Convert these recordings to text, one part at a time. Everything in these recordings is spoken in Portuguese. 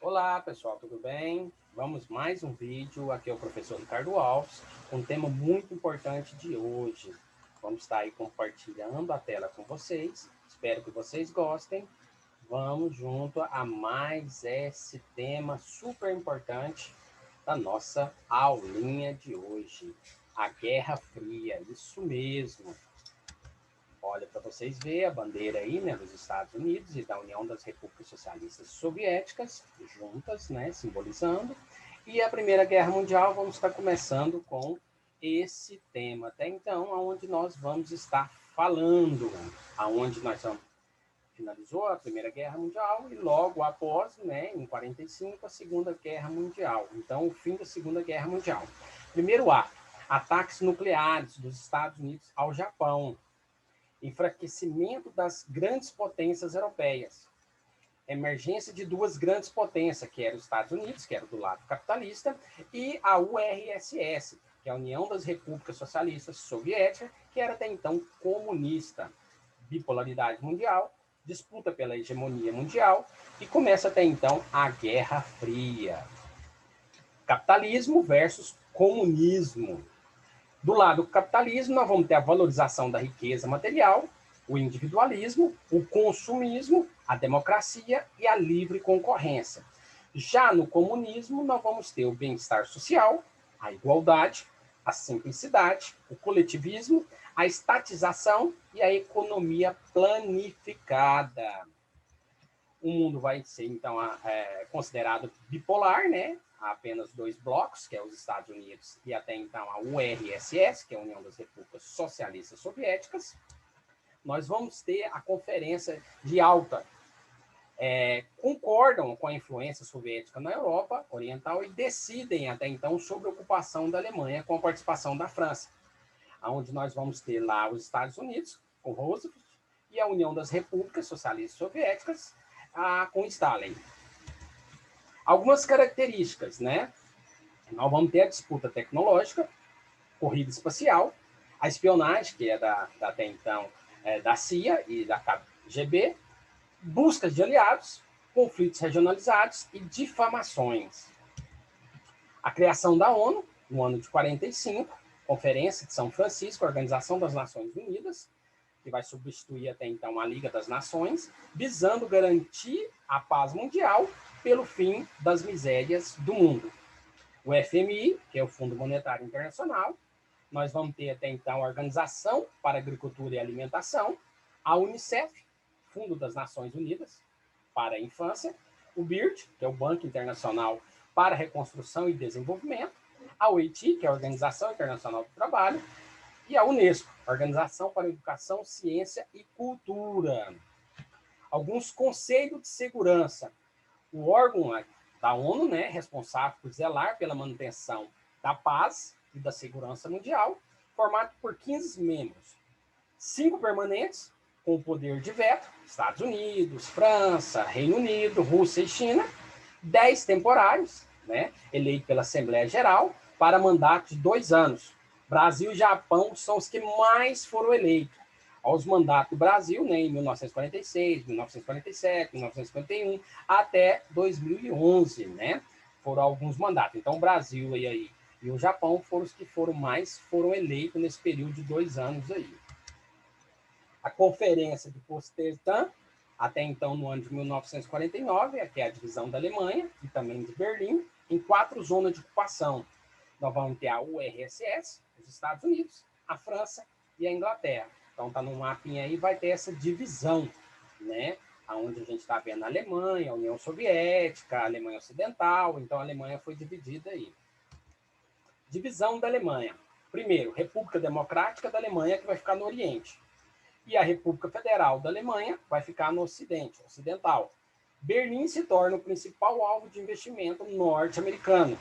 Olá pessoal, tudo bem? Vamos mais um vídeo, aqui é o professor Ricardo Alves, com um tema muito importante de hoje. Vamos estar aí compartilhando a tela com vocês, espero que vocês gostem. Vamos junto a mais esse tema super importante da nossa aulinha de hoje. A Guerra Fria, isso mesmo. Olha, para vocês verem a bandeira aí, né, dos Estados Unidos e da União das Repúblicas Socialistas Soviéticas, juntas, né, simbolizando. E a Primeira Guerra Mundial, vamos estar começando com esse tema. Até então, aonde nós vamos estar falando, aonde nós vamos finalizou a Primeira Guerra Mundial e logo após, né, em 45, a Segunda Guerra Mundial. Então, o fim da Segunda Guerra Mundial. Primeiro ato, ataques nucleares dos Estados Unidos ao Japão. Enfraquecimento das grandes potências europeias. Emergência de duas grandes potências, que eram os Estados Unidos, que era do lado capitalista, e a URSS, que é a União das Repúblicas Socialistas Soviéticas, que era até então comunista. Bipolaridade mundial, disputa pela hegemonia mundial, e começa até então a Guerra Fria. Capitalismo versus comunismo. Do lado do capitalismo, nós vamos ter a valorização da riqueza material, o individualismo, o consumismo, a democracia e a livre concorrência. Já no comunismo, nós vamos ter o bem-estar social, a igualdade, a simplicidade, o coletivismo, a estatização e a economia planificada. O mundo vai ser, então, considerado bipolar, né? Há apenas dois blocos, que é os Estados Unidos e até então a URSS, que é a União das Repúblicas Socialistas Soviéticas. Nós vamos ter a Conferência de Alta. Concordam com a influência soviética na Europa Oriental e decidem até então sobre a ocupação da Alemanha com a participação da França, onde nós vamos ter lá os Estados Unidos, com Roosevelt, e a União das Repúblicas Socialistas Soviéticas, com Stalin. Algumas características, né? Nós vamos ter a disputa tecnológica, corrida espacial, a espionagem, que é até então da CIA e da KGB, buscas de aliados, conflitos regionalizados e difamações. A criação da ONU, no ano de 45, Conferência de São Francisco, Organização das Nações Unidas, que vai substituir até então a Liga das Nações, visando garantir a paz mundial pelo fim das misérias do mundo. O FMI, que é o Fundo Monetário Internacional, nós vamos ter até então a Organização para a Agricultura e Alimentação, a Unicef, Fundo das Nações Unidas para a Infância, o BIRD, que é o Banco Internacional para a Reconstrução e Desenvolvimento, a OIT, que é a Organização Internacional do Trabalho, e a Unesco, Organização para a Educação, Ciência e Cultura. Alguns conselhos de segurança. O órgão da ONU, né, responsável por zelar pela manutenção da paz e da segurança mundial, formado por 15 membros. 5 permanentes, com o poder de veto, Estados Unidos, França, Reino Unido, Rússia e China. 10 temporários, né, eleitos pela Assembleia Geral, para mandato de 2 anos. Brasil e Japão são os que mais foram eleitos. Aos mandatos do Brasil, né, em 1946, 1947, 1951, até 2011, né, foram alguns mandatos. Então, o Brasil e o Japão foram os que foram eleitos nesse período de 2 anos aí. A Conferência de Potsdam, até então no ano de 1949, que é a divisão da Alemanha e também de Berlim, em 4 zonas de ocupação. Nós vamos ter a URSS, os Estados Unidos, a França e a Inglaterra. Então tá no mapinha aí, vai ter essa divisão, né? Onde a gente está vendo a Alemanha, a União Soviética, a Alemanha Ocidental, então a Alemanha foi dividida aí. Divisão da Alemanha. Primeiro, República Democrática da Alemanha, que vai ficar no Oriente. E a República Federal da Alemanha vai ficar no Ocidente, ocidental. Berlim se torna o principal alvo de investimento norte-americano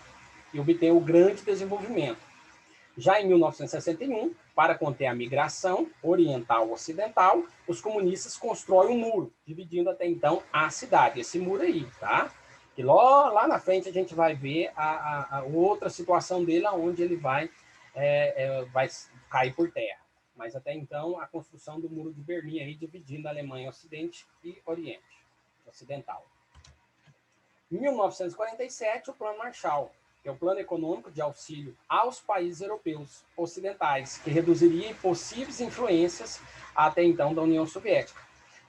e obtém o grande desenvolvimento. Já em 1961, para conter a migração oriental-ocidental, os comunistas constroem um muro, dividindo até então a cidade. Esse muro aí, tá? E lá na frente a gente vai ver a outra situação dele, onde ele vai cair por terra. Mas até então, a construção do Muro de Berlim, aí, dividindo a Alemanha Ocidente e Oriente, Ocidental. Em 1947, o Plano Marshall, que é o plano econômico de auxílio aos países europeus ocidentais, que reduziria possíveis influências até então da União Soviética.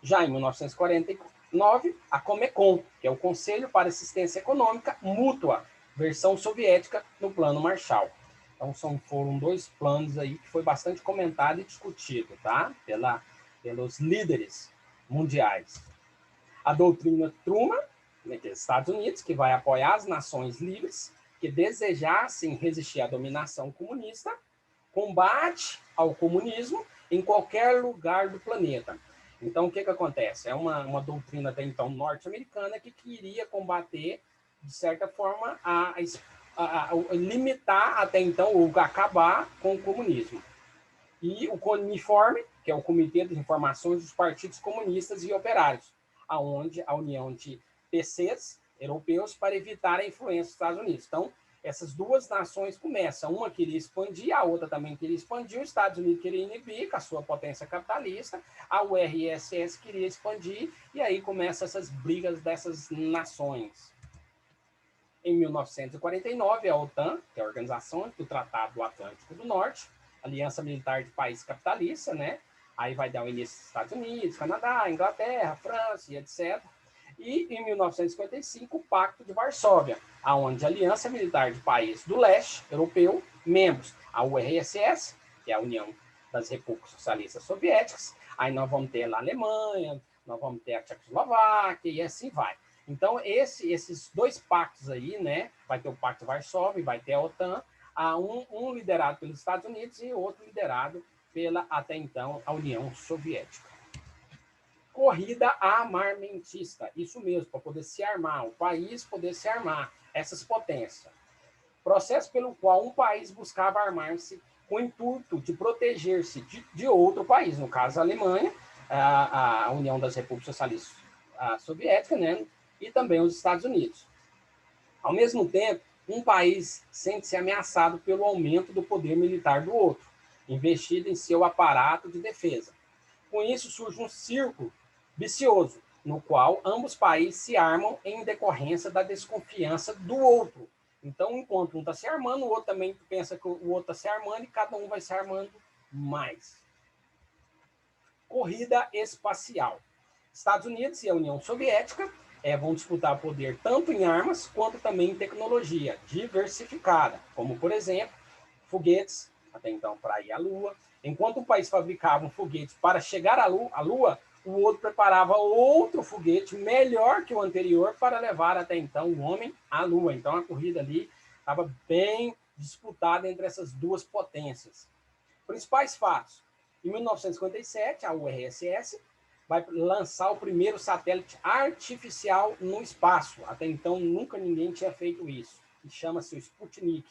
Já em 1949, a Comecon, que é o Conselho para Assistência Econômica Mútua, versão soviética no Plano Marshall. Então, foram dois planos aí que foi bastante comentado e discutido, tá? Pelos líderes mundiais. A doutrina Truman, dos Estados Unidos, que vai apoiar as nações livres que desejassem resistir à dominação comunista, combate ao comunismo em qualquer lugar do planeta. Então, o que acontece? É uma doutrina até então norte-americana que queria combater, de certa forma, a limitar até então, ou acabar com o comunismo. E o CONIFORM, que é o Comitê de Informações dos Partidos Comunistas e Operários, aonde a união de PCs europeus para evitar a influência dos Estados Unidos. Então, essas duas nações começam. Uma queria expandir, a outra também queria expandir, os Estados Unidos queria inibir com a sua potência capitalista, a URSS queria expandir, e aí começam essas brigas dessas nações. Em 1949, a OTAN, que é a Organização do Tratado do Atlântico do Norte, aliança militar de países capitalistas, né? Aí vai dar o início dos Estados Unidos, Canadá, Inglaterra, França e etc. E, em 1955, o Pacto de Varsóvia, aonde a aliança militar de países do leste europeu, membros, a URSS, que é a União das Repúblicas Socialistas Soviéticas, aí nós vamos ter a Alemanha, nós vamos ter a Tchecoslováquia e assim vai. Então, esses dois pactos aí, né? Vai ter o Pacto de Varsóvia, vai ter a OTAN, um liderado pelos Estados Unidos e outro liderado pela, até então, a União Soviética. Corrida armamentista, isso mesmo, para poder se armar, o país poder se armar, essas potências. Processo pelo qual um país buscava armar-se com o intuito de proteger-se de outro país, no caso a Alemanha, a União das Repúblicas Socialistas Soviéticas, né? E também os Estados Unidos. Ao mesmo tempo, um país sente-se ameaçado pelo aumento do poder militar do outro, investido em seu aparato de defesa. Com isso, surge um círculo vicioso, no qual ambos países se armam em decorrência da desconfiança do outro. Então, enquanto um está se armando, o outro também pensa que o outro está se armando e cada um vai se armando mais. Corrida espacial. Estados Unidos e a União Soviética vão disputar poder tanto em armas quanto também em tecnologia diversificada, como, por exemplo, foguetes, até então para ir à Lua. Enquanto um país fabricava um foguete para chegar à Lua, o outro preparava outro foguete melhor que o anterior para levar até então o homem à Lua. Então a corrida ali estava bem disputada entre essas duas potências. Principais fatos. Em 1957, a URSS vai lançar o primeiro satélite artificial no espaço. Até então, nunca ninguém tinha feito isso. Que chama-se o Sputnik.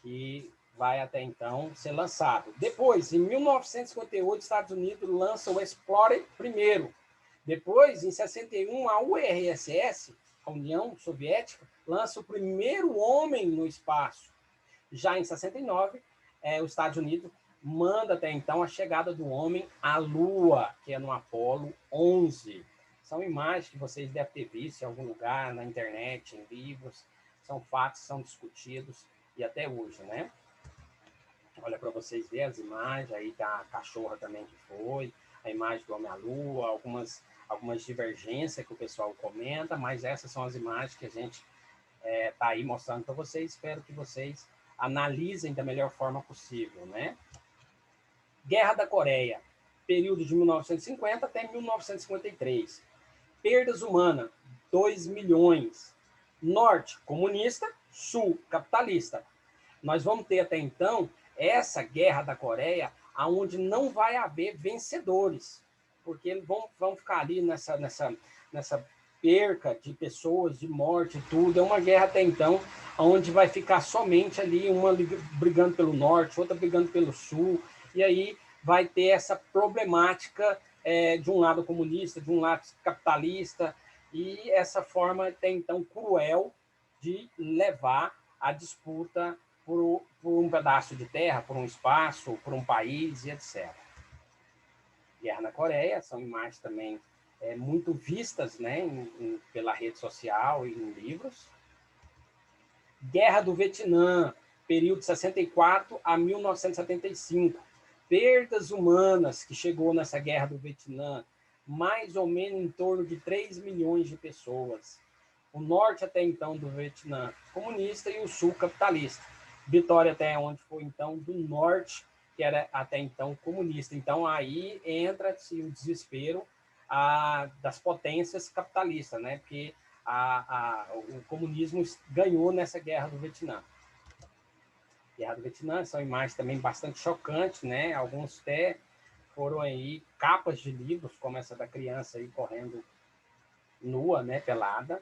Que vai até então ser lançado. Depois, em 1958, os Estados Unidos lançam o Explorer primeiro. Depois, em 61, a URSS, a União Soviética, lança o primeiro homem no espaço. Já em 69, os Estados Unidos manda até então a chegada do homem à Lua, que é no Apolo 11. São imagens que vocês devem ter visto em algum lugar, na internet, em livros. São fatos, são discutidos e até hoje, né? Olha para vocês verem as imagens aí da cachorra também que foi, a imagem do homem à Lua, algumas divergências que o pessoal comenta, mas essas são as imagens que a gente está aí mostrando para vocês. Espero que vocês analisem da melhor forma possível, né? Guerra da Coreia, período de 1950 até 1953. Perdas humanas, 2 milhões. Norte, comunista. Sul, capitalista. Nós vamos ter até então essa Guerra da Coreia, onde não vai haver vencedores, porque eles vão ficar ali nessa perca de pessoas, de morte e tudo. É uma guerra até então, onde vai ficar somente ali uma brigando pelo norte, outra brigando pelo sul, e aí vai ter essa problemática de um lado comunista, de um lado capitalista, e essa forma até então cruel de levar a disputa por um pedaço de terra, por um espaço, por um país e etc. Guerra na Coreia, são imagens também muito vistas, né, pela rede social e em livros. Guerra do Vietnã, período de 64 a 1975. Perdas humanas que chegou nessa Guerra do Vietnã, mais ou menos em torno de 3 milhões de pessoas. O norte até então do Vietnã comunista e o sul capitalista. Vitória até onde foi então do norte, que era até então comunista. Então aí entra-se o desespero das potências capitalistas, né? Porque o comunismo ganhou nessa Guerra do Vietnã. Guerra do Vietnã são imagens também bastante chocantes, né? Alguns até foram aí capas de livros, como essa da criança aí correndo nua, né, pelada.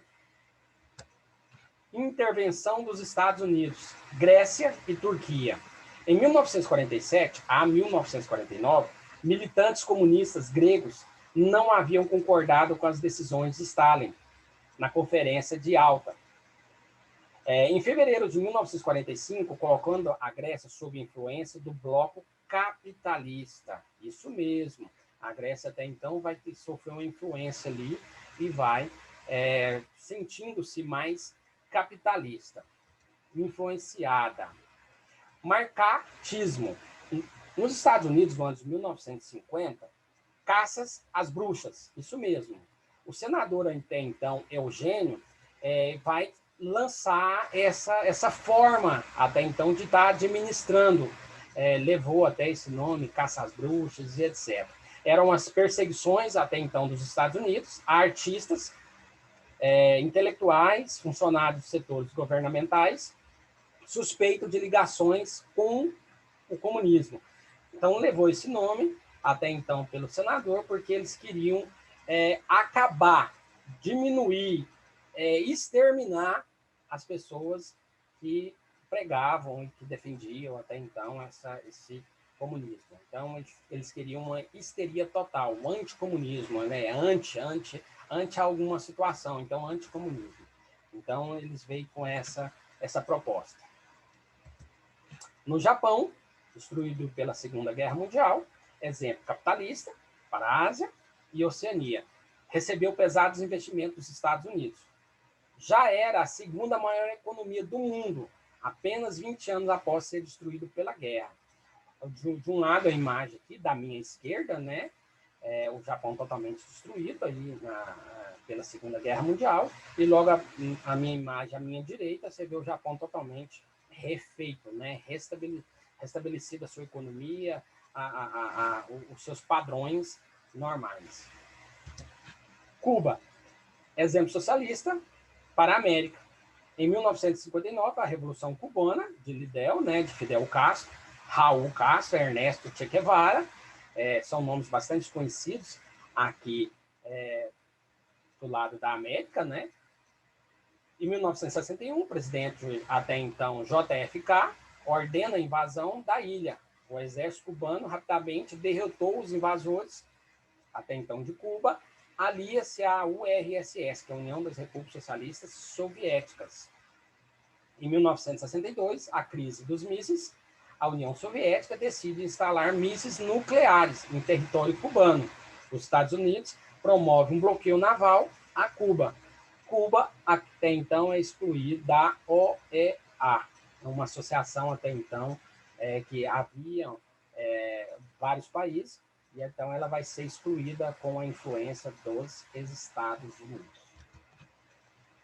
Intervenção dos Estados Unidos, Grécia e Turquia. Em 1947 a 1949, militantes comunistas gregos não haviam concordado com as decisões de Stalin na Conferência de Alta. Em fevereiro de 1945, colocando a Grécia sob influência do bloco capitalista. Isso mesmo. A Grécia até então vai sofrer uma influência ali e vai sentindo-se mais capitalista, influenciada. Marcatismo. Nos Estados Unidos, no ano de 1950, caças às bruxas. Isso mesmo. O senador até então, Eugênio, vai lançar essa forma até então de estar administrando. Levou até esse nome, caça às bruxas e etc. Eram as perseguições até então dos Estados Unidos a artistas, intelectuais, funcionários de setores governamentais, suspeitos de ligações com o comunismo. Então levou esse nome até então pelo senador, porque eles queriam acabar, diminuir, exterminar as pessoas que pregavam e que defendiam até então esse comunismo. Então, eles queriam uma histeria total, um anticomunismo, né? Anti alguma situação, então anticomunismo. Então, eles veio com essa proposta. No Japão, destruído pela Segunda Guerra Mundial, exemplo capitalista para a Ásia e Oceania, recebeu pesados investimentos dos Estados Unidos. Já era a segunda maior economia do mundo, apenas 20 anos após ser destruído pela guerra. De um lado, a imagem aqui da minha esquerda, né? O Japão totalmente destruído aí pela Segunda Guerra Mundial, e logo a minha imagem, à minha direita, você vê o Japão totalmente refeito, né? Restabelecida a sua economia, os seus padrões normais. Cuba, exemplo socialista para a América. Em 1959, a Revolução Cubana, de Fidel Castro, Raul Castro, Ernesto Che Guevara, são nomes bastante conhecidos aqui do lado da América, né? Em 1961, o presidente até então JFK ordena a invasão da ilha. O exército cubano rapidamente derrotou os invasores, até então de Cuba, alia-se à URSS, que é a União das Repúblicas Socialistas Soviéticas. Em 1962, a crise dos mísseis, a União Soviética decide instalar mísseis nucleares em território cubano. Os Estados Unidos promovem um bloqueio naval a Cuba. Cuba, até então, é excluída da OEA, uma associação até então que havia vários países, e então ela vai ser excluída com a influência dos Estados Unidos.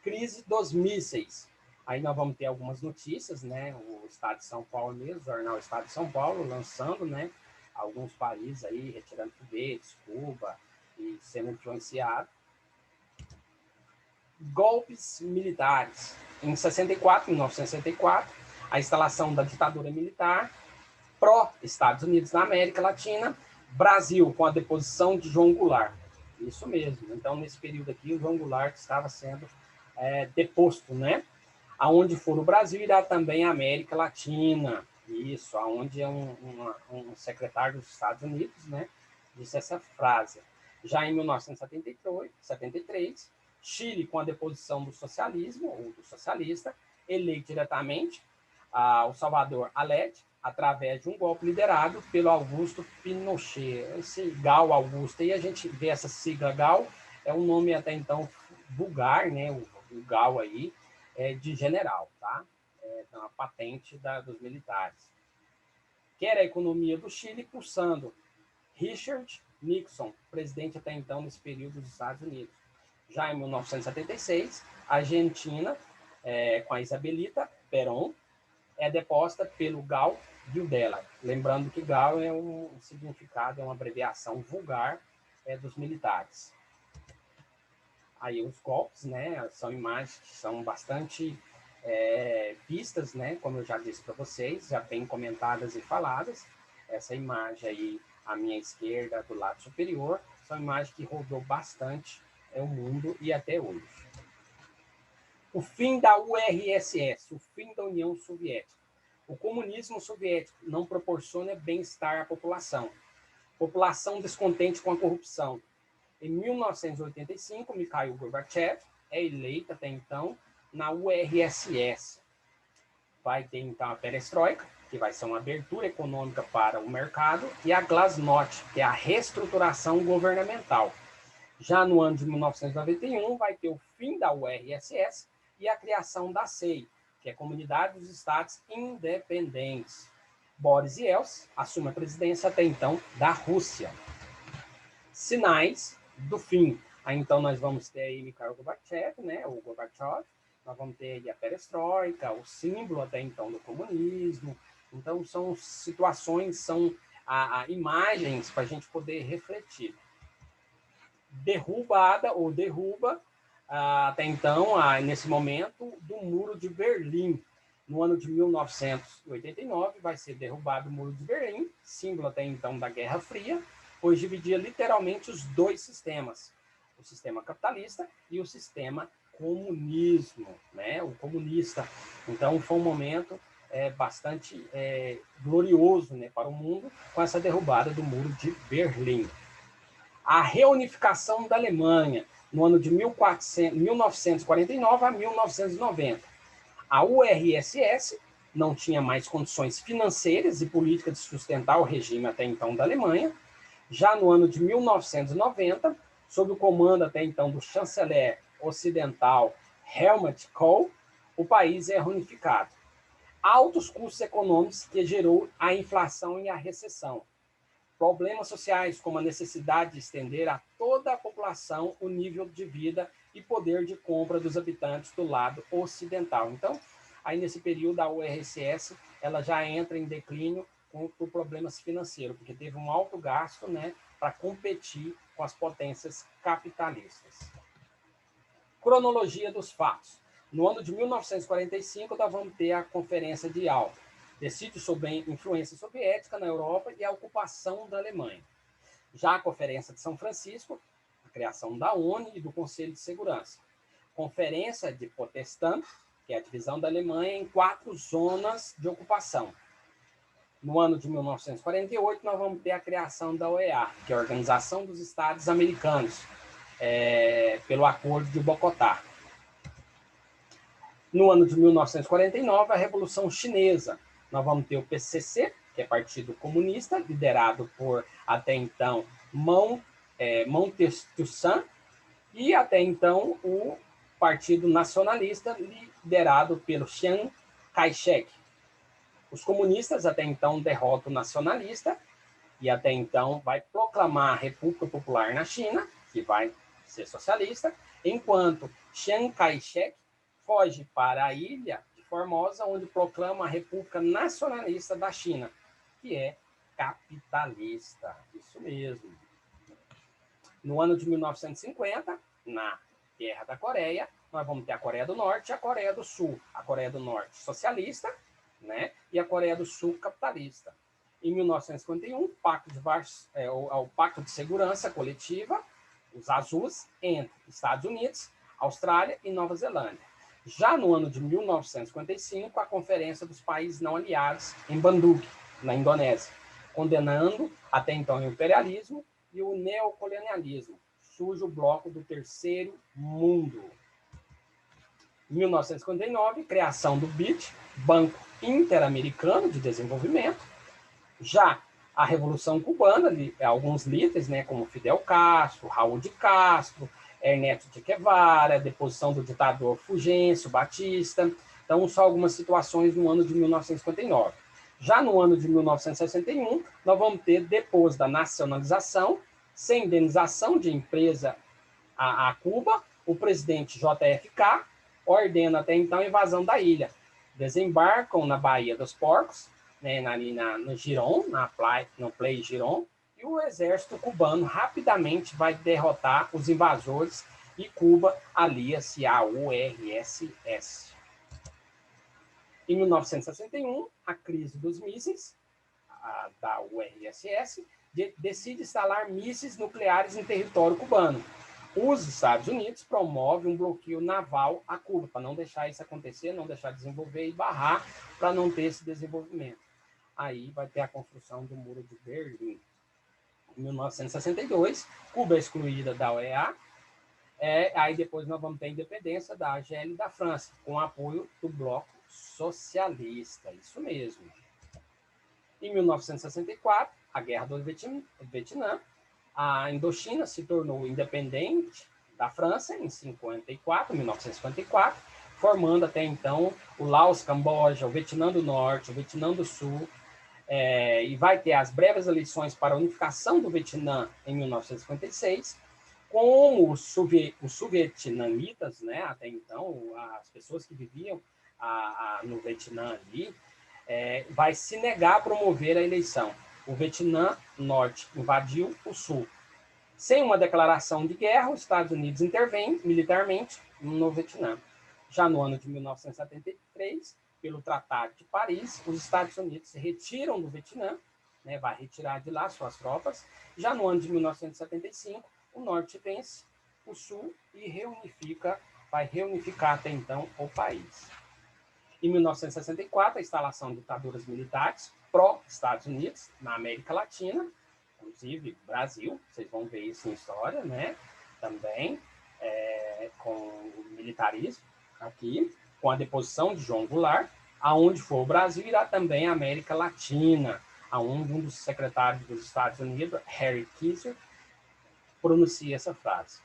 Crise dos mísseis. Aí nós vamos ter algumas notícias, né? O Estado de São Paulo mesmo, o jornal Estado de São Paulo, lançando, né? Alguns países aí retirando foguetes, Cuba, e sendo influenciado. Golpes militares. Em 1964, a instalação da ditadura militar pró-Estados Unidos na América Latina, Brasil, com a deposição de João Goulart. Isso mesmo. Então, nesse período aqui, o João Goulart estava sendo deposto, né? Aonde for o Brasil, irá também a América Latina. Isso, aonde um secretário dos Estados Unidos, né, disse essa frase. Já em 1973, Chile, com a deposição do socialismo, ou do socialista, eleito diretamente o Salvador Allende, através de um golpe liderado pelo Augusto Pinochet. Esse Gal Augusto aí, a gente vê essa sigla Gal, é um nome até então vulgar, né? O GAU aí é de general, tá? É uma patente dos militares. Quer a economia do Chile pulsando. Richard Nixon, presidente até então nesse período dos Estados Unidos. Já em 1976, a Argentina, com a Isabelita Perón, é deposta pelo Gal Viudela. Lembrando que Gal é um significado, é uma abreviação vulgar dos militares. Aí os golpes, né, são imagens que são bastante vistas, né, como eu já disse para vocês, já bem comentadas e faladas. Essa imagem aí, à minha esquerda, do lado superior, são imagens que rodou bastante o mundo e até hoje. O fim da URSS, o fim da União Soviética. O comunismo soviético não proporciona bem-estar à população. População descontente com a corrupção. Em 1985, Mikhail Gorbachev é eleito até então na URSS. Vai ter então a perestroika, que vai ser uma abertura econômica para o mercado, e a glasnost, que é a reestruturação governamental. Já no ano de 1991, vai ter o fim da URSS e a criação da CEI, que é a Comunidade dos Estados Independentes. Boris Yeltsin assume a presidência até então da Rússia. Sinais do fim. Aí, então, nós vamos ter aí Mikhail Gorbachev, né, o Gorbachev, nós vamos ter aí a perestroika, o símbolo até então do comunismo. Então, são situações, são imagens para a gente poder refletir. Derrubada ou derruba, até então, nesse momento, do Muro de Berlim. No ano de 1989, vai ser derrubado o Muro de Berlim, símbolo até então da Guerra Fria, pois dividia literalmente os dois sistemas, o sistema capitalista e o sistema comunismo, né? O comunista. Então, foi um momento bastante glorioso, né, para o mundo, com essa derrubada do Muro de Berlim. A reunificação da Alemanha, no ano de 1949 a 1990. A URSS não tinha mais condições financeiras e políticas de sustentar o regime até então da Alemanha. Já no ano de 1990, sob o comando até então do chanceler ocidental Helmut Kohl, o país é reunificado. Altos custos econômicos que gerou a inflação e a recessão. Problemas sociais, como a necessidade de estender a toda a população o nível de vida e poder de compra dos habitantes do lado ocidental. Então, aí nesse período, a URSS ela já entra em declínio por problemas financeiros, porque teve um alto gasto, né, para competir com as potências capitalistas. Cronologia dos fatos. No ano de 1945, nós vamos ter a Conferência de Yalta. Decide sobre a influência soviética na Europa e a ocupação da Alemanha. Já a Conferência de São Francisco, a criação da ONU e do Conselho de Segurança. Conferência de Potsdam, que é a divisão da Alemanha em 4 zonas de ocupação. No ano de 1948, nós vamos ter a criação da OEA, que é a Organização dos Estados Americanos, pelo Acordo de Bogotá. No ano de 1949, a Revolução Chinesa. Nós vamos ter o PCC, que é Partido Comunista, liderado por, até então, Mao Tse-tung, e até então o Partido Nacionalista, liderado pelo Chiang Kai-shek. Os comunistas até então derrotam o nacionalista e até então vai proclamar a República Popular na China, que vai ser socialista, enquanto Chiang Kai-shek foge para a ilha de Formosa, onde proclama a República Nacionalista da China, que é capitalista. Isso mesmo. No ano de 1950, na Guerra da Coreia, nós vamos ter a Coreia do Norte e a Coreia do Sul. A Coreia do Norte socialista, né? E a Coreia do Sul capitalista. Em 1951, o Pacto de Segurança Coletiva, os azuis, entre Estados Unidos, Austrália e Nova Zelândia. Já no ano de 1955, a Conferência dos Países Não Aliados, em Bandung, na Indonésia, condenando até então o imperialismo e o neocolonialismo. Surge o bloco do Terceiro Mundo. Em 1959, criação do BID, Banco Interamericano de Desenvolvimento. Já a Revolução Cubana, alguns líderes, né, como Fidel Castro, Raul de Castro, Ernesto Che Guevara, deposição do ditador Fulgêncio Batista. Então, só algumas situações no ano de 1959. Já no ano de 1961, nós vamos ter, depois da nacionalização, sem indenização de empresa a Cuba, o presidente JFK ordena até então a invasão da ilha. Desembarcam na Baía dos Porcos, né, ali no Giron, no Play Giron, e o exército cubano rapidamente vai derrotar os invasores e Cuba alia-se à URSS. Em 1961, a crise dos mísseis da URSS decide instalar mísseis nucleares em território cubano. Os Estados Unidos promovem um bloqueio naval a Cuba, para não deixar isso acontecer, não deixar desenvolver e barrar para não ter esse desenvolvimento. Aí vai ter a construção do Muro de Berlim. Em 1962, Cuba é excluída da OEA. Aí depois nós vamos ter a independência da Argélia e da França, com apoio do Bloco Socialista. Isso mesmo. Em 1964, a Guerra do Vietnã, a Indochina se tornou independente da França em 1954, formando até então o Laos, Camboja, o Vietnã do Norte, o Vietnã do Sul, e vai ter as breves eleições para a unificação do Vietnã em 1956, como os sovietnamitas, né, até então, as pessoas que viviam no Vietnã ali, vai se negar a promover a eleição. O Vietnã Norte invadiu o Sul. Sem uma declaração de guerra, os Estados Unidos intervêm militarmente no Vietnã. Já no ano de 1973, pelo Tratado de Paris, os Estados Unidos se retiram do Vietnã, né, vai retirar de lá suas tropas. Já no ano de 1975, o Norte vence o Sul e vai reunificar até então o país. Em 1964, a instalação de ditaduras militares pró-Estados Unidos na América Latina, inclusive Brasil, vocês vão ver isso em história, né? Também com o militarismo aqui, com a deposição de João Goulart, aonde for o Brasil, irá também a América Latina, aonde um dos secretários dos Estados Unidos, Harry Kissinger, pronuncia essa frase.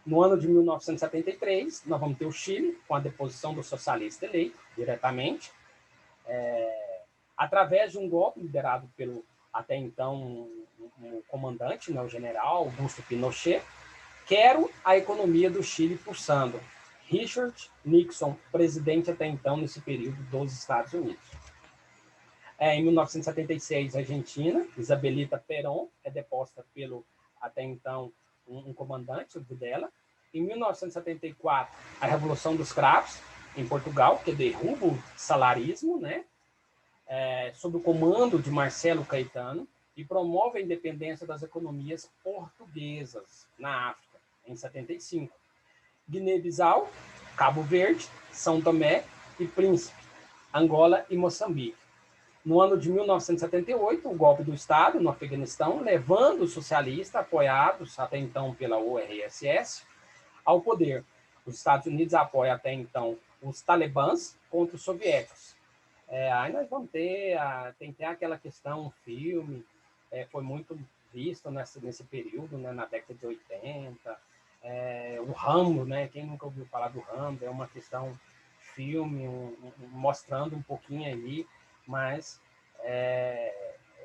No ano de 1973, nós vamos ter o Chile, com a deposição do socialista eleito, diretamente, através de um golpe liderado pelo, até então, um comandante, né, o general Augusto Pinochet. Quero a economia do Chile pulsando. Richard Nixon, presidente até então, nesse período dos Estados Unidos. Em 1976, a Argentina, Isabelita Perón, é deposta pelo, até então, um comandante, o Videla. Em 1974, a Revolução dos Cravos, em Portugal, que derruba o salarismo, né? Sob o comando de Marcelo Caetano, e promove a independência das economias portuguesas na África, em 75. Guiné-Bissau, Cabo Verde, São Tomé e Príncipe, Angola e Moçambique. No ano de 1978, o golpe do Estado no Afeganistão, levando os socialistas, apoiados até então pela URSS, ao poder. Os Estados Unidos apoiam até então os talibãs contra os soviéticos. Aí nós vamos ter, tem aquela questão, um filme, foi muito visto nesse período, né, na década de 80, o Rambo, né, quem nunca ouviu falar do Rambo, é uma questão, filme, mostrando um pouquinho ali, mas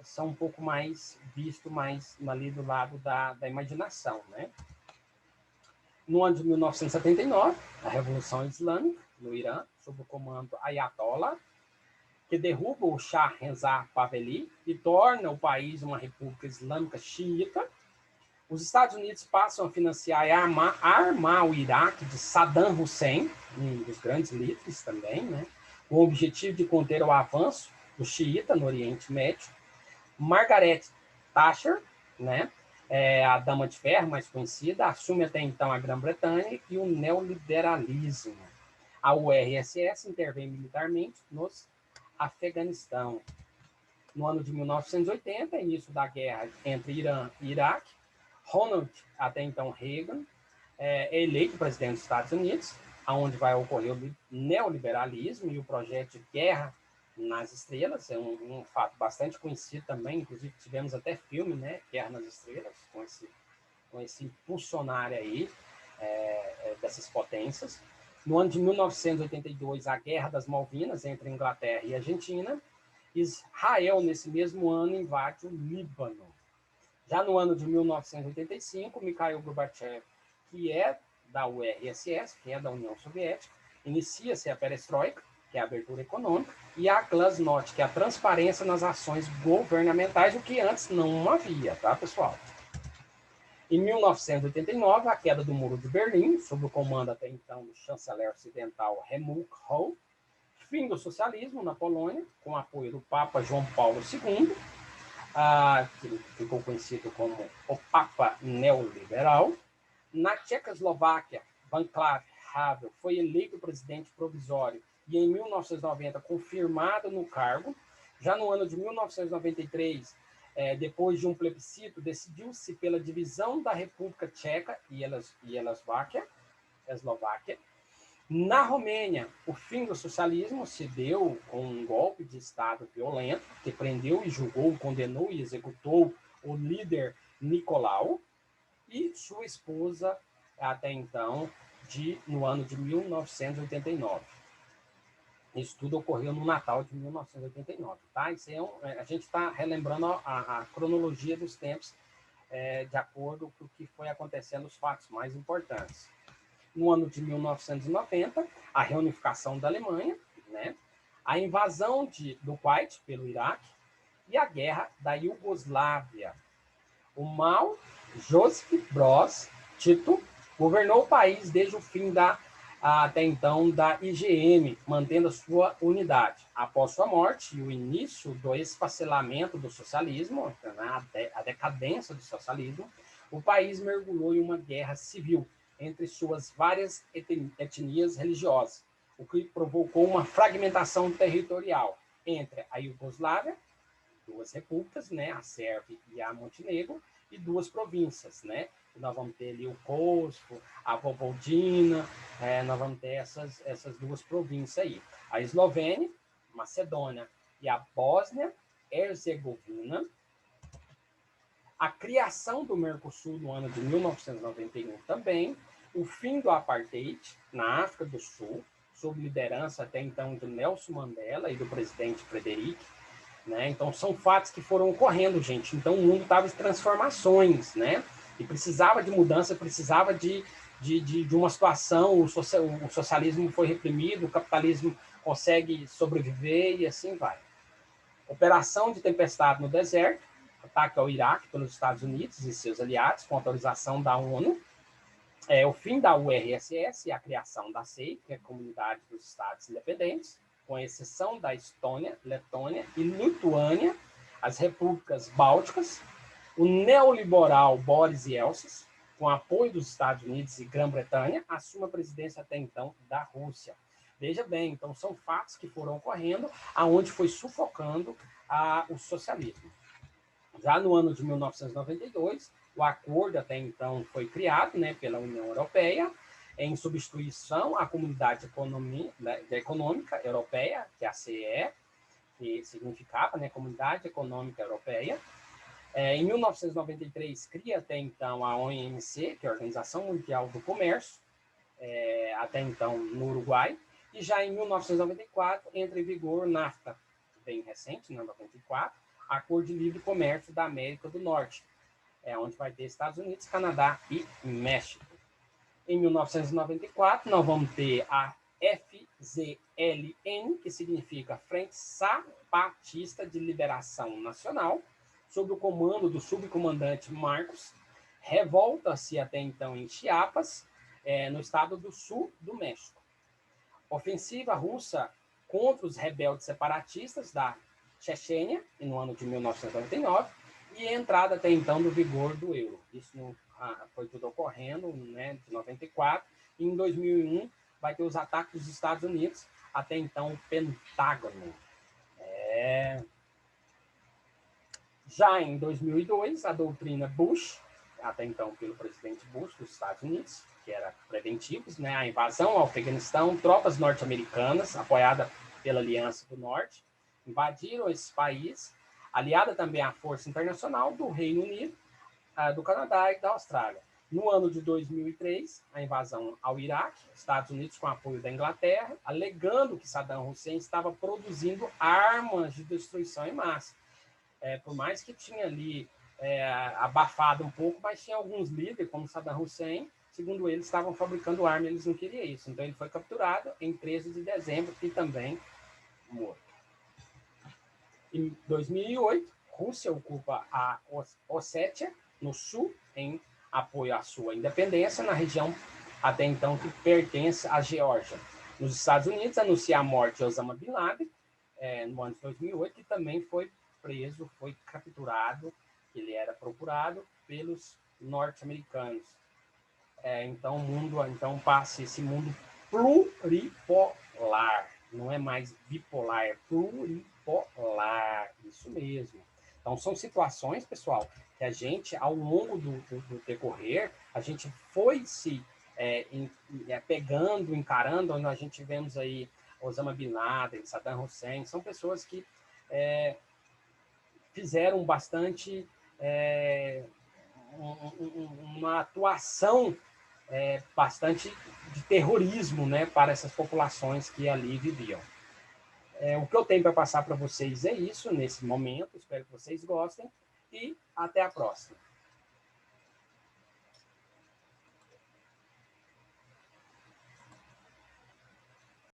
são um pouco mais visto mais ali do lado da imaginação, né? No ano de 1979, a Revolução Islâmica no Irã, sob o comando Ayatollah, que derruba o Shah Reza Pahlavi e torna o país uma república islâmica xiita. Os Estados Unidos passam a financiar e armar o Iraque de Saddam Hussein, um dos grandes líderes também, né, com o objetivo de conter o avanço do xiita no Oriente Médio. Margaret Thatcher, né, a Dama de Ferro, mais conhecida, assume até então a Grã-Bretanha e o neoliberalismo. A URSS intervém militarmente nos Afeganistão. No ano de 1980, início da guerra entre Irã e Iraque, Ronald, até então Reagan, é eleito presidente dos Estados Unidos, onde vai ocorrer o neoliberalismo e o projeto de Guerra nas Estrelas, é um fato bastante conhecido também, inclusive tivemos até filme, né, Guerra nas Estrelas, com esse funcionário aí. dessas potências. No ano de 1982, a Guerra das Malvinas entre Inglaterra e Argentina. Israel, nesse mesmo ano, invade o Líbano. Já no ano de 1985, Mikhail Gorbachev, que é da URSS, que é da União Soviética, inicia-se a perestroika, que é a abertura econômica, e a glasnost, que é a transparência nas ações governamentais, o que antes não havia, tá, pessoal? Em 1989, a queda do Muro de Berlim, sob o comando até então do chanceler ocidental Helmut Kohl, fim do socialismo na Polônia, com apoio do Papa João Paulo II, que ficou conhecido como o Papa Neoliberal. Na Tchecoslováquia, Václav Havel foi eleito presidente provisório e, em 1990, confirmado no cargo. Já no ano de 1993, depois de um plebiscito, decidiu-se pela divisão da República Tcheca e Eslováquia. Na Romênia, o fim do socialismo se deu com um golpe de Estado violento, que prendeu e julgou, condenou e executou o líder Nicolau e sua esposa, até então, no ano de 1989. Isso tudo ocorreu no Natal de 1989, tá? Isso a gente está relembrando a cronologia dos tempos de acordo com o que foi acontecendo, os fatos mais importantes. No ano de 1990, a reunificação da Alemanha, né? A invasão do Kuwait pelo Iraque e a guerra da Iugoslávia. O Mao Joseph Broz Tito governou o país desde o fim até então da IGM, mantendo a sua unidade. Após sua morte e o início do esfacelamento do socialismo, a decadência do socialismo, o país mergulhou em uma guerra civil entre suas várias etnias religiosas, o que provocou uma fragmentação territorial entre a Iugoslávia, duas repúblicas, né, a Sérvia e a Montenegro, e duas províncias, né? Nós vamos ter ali o Kosovo, a Vojvodina, nós vamos ter essas duas províncias aí. A Eslovênia, Macedônia e a Bósnia-Herzegovina. A criação do Mercosul no ano de 1991 também, o fim do apartheid na África do Sul, sob liderança até então de Nelson Mandela e do presidente Frederic, né? Então, são fatos que foram ocorrendo, gente. Então, o mundo estava em transformações, né? E precisava de mudança, precisava de uma situação, o socialismo foi reprimido, o capitalismo consegue sobreviver e assim vai. Operação de tempestade no deserto, ataque ao Iraque pelos Estados Unidos e seus aliados, com autorização da ONU. O fim da URSS e a criação da CEI, que é a Comunidade dos Estados Independentes, com exceção da Estônia, Letônia e Lituânia, as repúblicas bálticas. O neoliberal Boris Yeltsin, com apoio dos Estados Unidos e Grã-Bretanha, assume a presidência até então da Rússia. Veja bem, então são fatos que foram ocorrendo, aonde foi sufocando o socialismo. Já no ano de 1992, o acordo até então foi criado, né, pela União Europeia, em substituição à Comunidade Econômica Europeia, que é a CE, que significava, né, Comunidade Econômica Europeia. Em 1993, cria até então a OMC, que é a Organização Mundial do Comércio, até então no Uruguai, e já em 1994 entra em vigor o NAFTA, bem recente, né, 94, Acordo de Livre Comércio da América do Norte, onde vai ter Estados Unidos, Canadá e México. Em 1994, nós vamos ter a FZLN, que significa Frente Zapatista de Liberação Nacional, sob o comando do subcomandante Marcos, revolta-se até então em Chiapas, no estado do sul do México. Ofensiva russa contra os rebeldes separatistas da Chechênia, no ano de 1999, e a entrada até então do vigor do euro. Isso foi tudo ocorrendo, né, de 94, e em 2001 vai ter os ataques dos Estados Unidos, até então o Pentágono. Já em 2002, a doutrina Bush, até então pelo presidente Bush dos Estados Unidos, que era preventivos, né, a invasão ao Afeganistão, tropas norte-americanas, apoiada pela Aliança do Norte, invadiram esse país, aliada também à Força Internacional do Reino Unido, do Canadá e da Austrália. No ano de 2003, a invasão ao Iraque, Estados Unidos com apoio da Inglaterra, alegando que Saddam Hussein estava produzindo armas de destruição em massa. Por mais que tinha ali abafado um pouco, mas tinha alguns líderes, como Saddam Hussein, segundo eles, estavam fabricando armas, eles não queriam isso. Então, ele foi capturado em 13 de dezembro e também morto. Em 2008, Rússia ocupa a Ossétia, no sul, em apoio à sua independência, na região até então que pertence à Geórgia. Nos Estados Unidos, anuncia a morte de Osama Bin Laden, no ano de 2008, que também foi preso, foi capturado, ele era procurado pelos norte-americanos. Então, o mundo passa esse mundo pluripolar, não é mais bipolar, é pluripolar, isso mesmo. Então, são situações, pessoal, que a gente, ao longo do decorrer, a gente foi se pegando, encarando, onde a gente vemos aí Osama Bin Laden, Saddam Hussein, são pessoas que fizeram bastante uma atuação bastante de terrorismo, né, para essas populações que ali viviam. O que eu tenho para passar para vocês é isso nesse momento. Espero que vocês gostem e até a próxima.